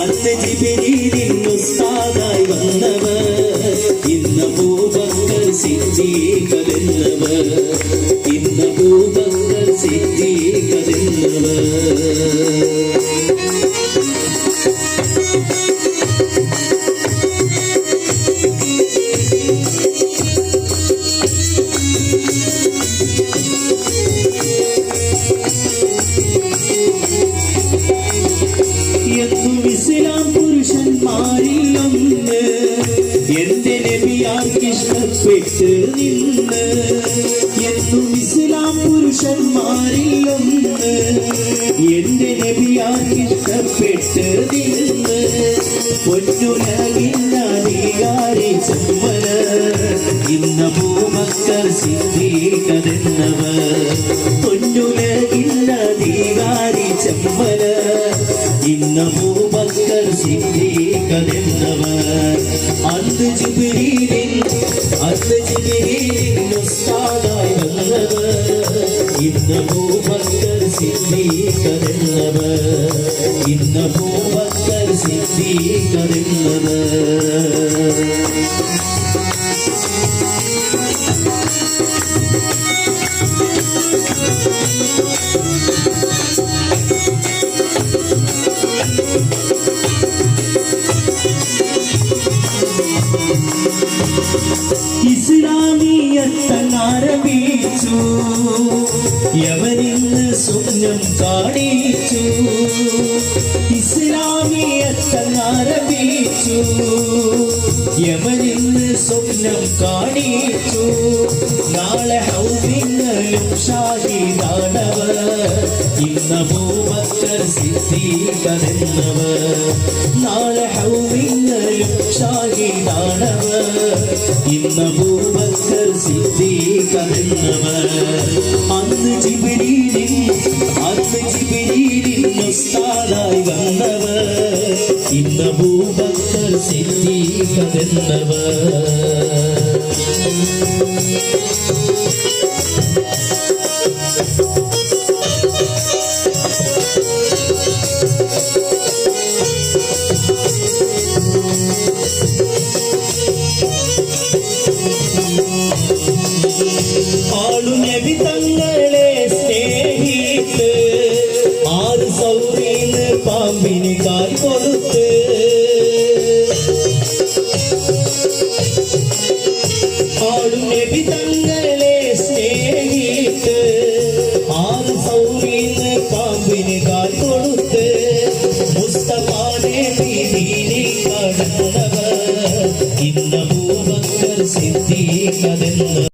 അന്ന് ജിബ്രീലിൻ ഉസ്താദായി വന്നവർ ഇന്ന് അബൂബക്കർ സിദ്ദീഖ് എന്നവർ ഇന്ന് അബൂബക്കർ സിദ്ദീഖ് എന്നവർ ഇസ്ലാം പുരുഷന്മാരിലൊന്ന് എന്റെ നബിയാർക്കിഷ്ടപ്പെട്ട് നിന്ന് എന്നും ഇസ്ലാം പുരുഷന്മാരിലൊന്ന് എന്റെ നബിയാർക്കിഷ്ടപ്പെട്ട് നിന്ന് പൊന്നുലകിന്നധികാരി ചമ്മല ഇന്ന് അബൂബക്കർ സിദ്ദീഖ് എന്നവർ പൊന്നുലകിന്നധികാരി ചമ്മല ഇന്ന് അബൂബക്കർ സിദ്ദീഖ് എന്നവർ അന്ന് ജിബ്രീലിൻ ഉസ്താദായി വന്നവർ ഇന്ന് അബൂബക്കർ സിദ്ദീഖ് എന്നവർ ഇന്ന് അബൂബക്കർ സിദ്ദീഖ് എന്നവർ ഇസ്ലാമിയത്തങ്ങാരംഭിച്ചു യവനിന്ന് സ്വപ്നം കാണിച്ചു ഇസ്ലാമിയത്തങ്ങാരംഭിച്ചു യവനിന്ന് സ്വപ്നം കാണിച്ചു നാളെ ഹൗദിങ്ങളും ഷാഹിദാനവർ ഇന്ന് അബൂബക്കർ സിദ്ദീഖ് എന്നവർ നാളെ ഹൗദിങ്ങളും ഷാഹിദാനവർ ഇന്ന് അബൂബക്കർ സിദ്ദീഖ് എന്നവർ അന്ന് ജിബ്രീലിൻ ഉസ്താദായി വന്നവർ ഇന്ന് അബൂബക്കർ സിദ്ദീഖ് എന്നവർ നബി തങ്ങളെ സ്നേഹിത്ത് ആറ് സൗരീന്ന് പാമ്പിന് കാൽ കൊടുത്ത് നബി തങ്ങളെ സ്നേഹിത്ത് ആറ് സൗരീന്ന് പാമ്പിന് കാൽ കൊടുത്ത് മുസ്തഫാനെ വീതിയിൽ കടന്നവർ ഇന്ന് അബൂബക്കർ സിദ്ദീഖ് എന്നവർ